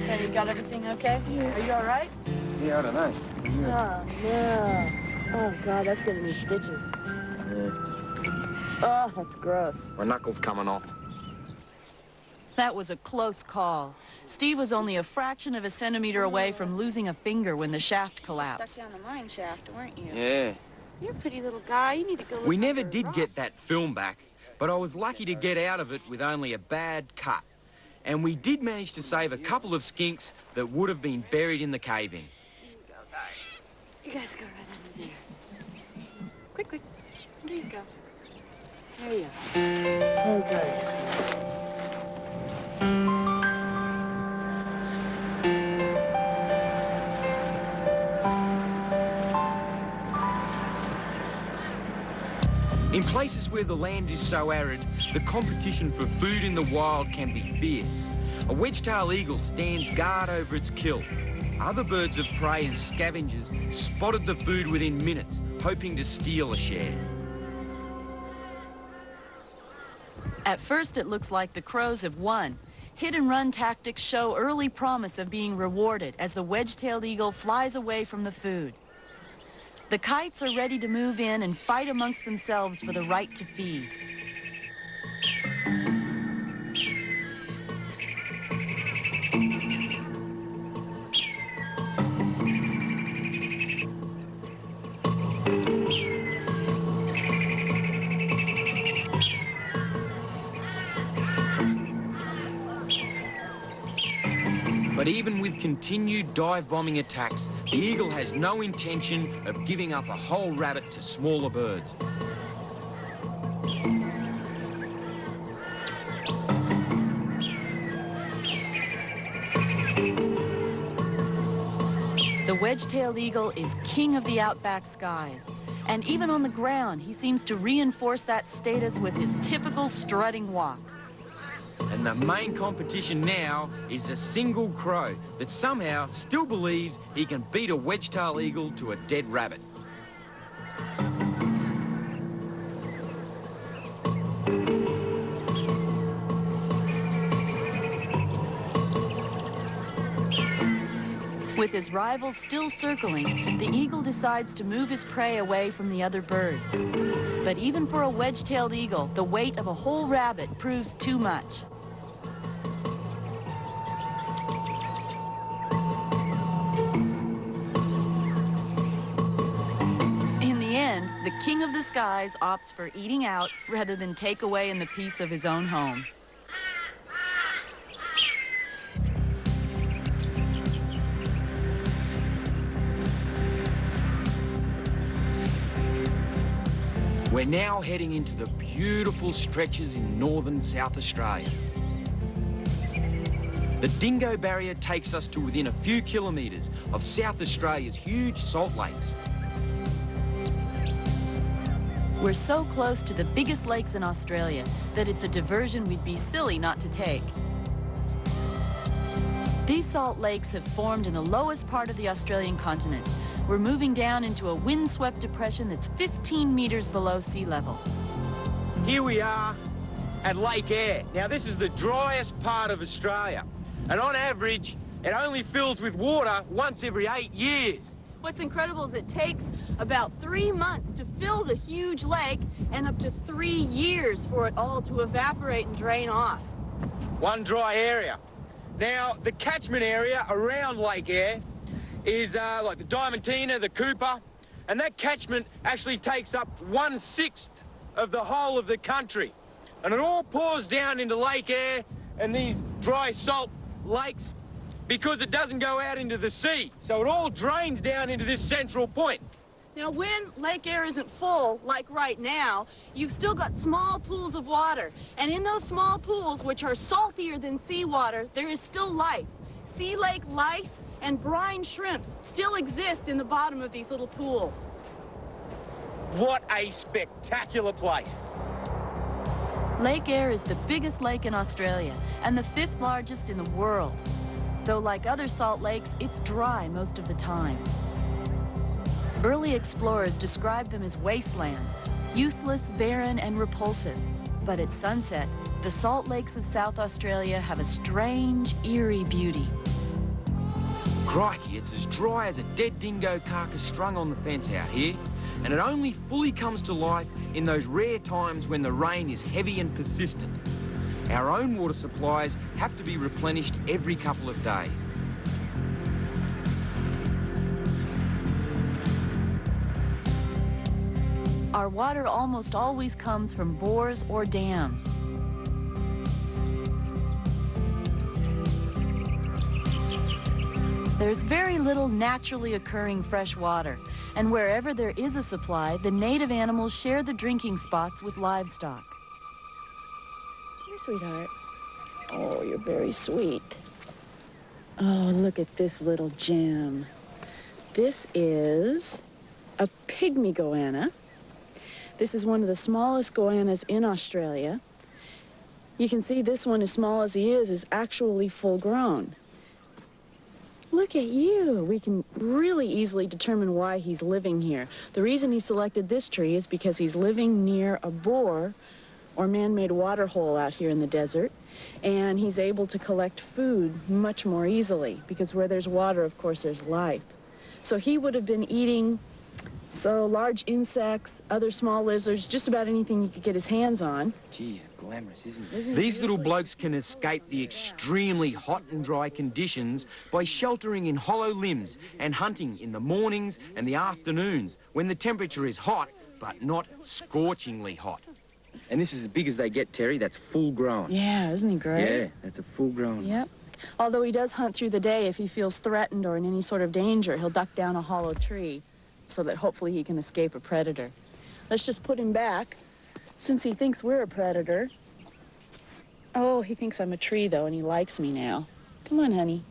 Hey, you got everything okay? Yeah. Are you all right? Yeah, I don't know. Yeah. Oh, no. Oh, God, that's gonna need stitches. Yeah. Oh, that's gross. My knuckle's coming off. That was a close call. Steve was only a fraction of a centimeter away from losing a finger when the shaft collapsed. Stuck down the mine shaft, weren't you? Yeah. You're a pretty little guy. You need to go look We under never a did rock. get that film back, but I was lucky to get out of it with only a bad cut. And we did manage to save a couple of skinks that would have been buried in the cave-in. You go, guys. You guys go right under there. Quick, quick. There you go. There you go. Okay. In places where the land is so arid, the competition for food in the wild can be fierce. A wedge-tailed eagle stands guard over its kill. Other birds of prey and scavengers spotted the food within minutes, hoping to steal a share. At first, it looks like the crows have won. Hit-and-run tactics show early promise of being rewarded as the wedge-tailed eagle flies away from the food. The kites are ready to move in and fight amongst themselves for the right to feed. But even with continued dive-bombing attacks, the eagle has no intention of giving up a whole rabbit to smaller birds. The wedge-tailed eagle is king of the outback skies. And even on the ground, he seems to reinforce that status with his typical strutting walk. And the main competition now is a single crow that somehow still believes he can beat a wedge-tailed eagle to a dead rabbit. With his rivals still circling, the eagle decides to move his prey away from the other birds. But even for a wedge-tailed eagle, the weight of a whole rabbit proves too much. In the end, the king of the skies opts for eating out rather than take away in the peace of his own home. We're now heading into the beautiful stretches in northern South Australia. The Dingo Barrier takes us to within a few kilometres of South Australia's huge salt lakes. We're so close to the biggest lakes in Australia that it's a diversion we'd be silly not to take. These salt lakes have formed in the lowest part of the Australian continent. We're moving down into a windswept depression that's 15 meters below sea level. Here we are at Lake Eyre. Now, this is the driest part of Australia. And on average, it only fills with water once every 8 years. What's incredible is it takes about 3 months to fill the huge lake and up to 3 years for it all to evaporate and drain off. One dry area. Now, the catchment area around Lake Eyre is like the Diamantina, the Cooper, and that catchment actually takes up 1/6 of the whole of the country. And it all pours down into Lake Eyre and these dry salt lakes because it doesn't go out into the sea. So it all drains down into this central point. Now, when Lake Eyre isn't full, like right now, you've still got small pools of water. And in those small pools, which are saltier than seawater, there is still life. Sea lake lice and brine shrimps still exist in the bottom of these little pools. What a spectacular place. Lake Eyre is the biggest lake in Australia and the 5th largest in the world. Though like other salt lakes, it's dry most of the time. Early explorers described them as wastelands, useless, barren, and repulsive. But at sunset, the salt lakes of South Australia have a strange, eerie beauty. Crikey, it's as dry as a dead dingo carcass strung on the fence out here, and it only fully comes to life in those rare times when the rain is heavy and persistent. Our own water supplies have to be replenished every couple of days. Our water almost always comes from bores or dams. There's very little naturally occurring fresh water, and wherever there is a supply, the native animals share the drinking spots with livestock. Here, sweetheart. Oh, you're very sweet. Oh, look at this little gem. This is a pygmy goanna. This is one of the smallest goannas in Australia. You can see this one, as small as he is actually full grown. Look at you. We can really easily determine why he's living here. The reason he selected this tree is because he's living near a bore or man-made water hole out here in the desert, and he's able to collect food much more easily because where there's water, of course, there's life. So he would have been eating large insects, other small lizards, just about anything he could get his hands on. Geez, glamorous, isn't it? These little blokes can escape the extremely hot and dry conditions by sheltering in hollow limbs and hunting in the mornings and the afternoons when the temperature is hot, but not scorchingly hot. And this is as big as they get, Terry. That's full grown. Yeah, isn't he great? Yeah, that's a full grown. Yep. Although he does hunt through the day, if he feels threatened or in any sort of danger, he'll duck down a hollow tree so that hopefully he can escape a predator. Let's just put him back, since he thinks we're a predator. Oh, he thinks I'm a tree, though, and he likes me now. Come on, honey.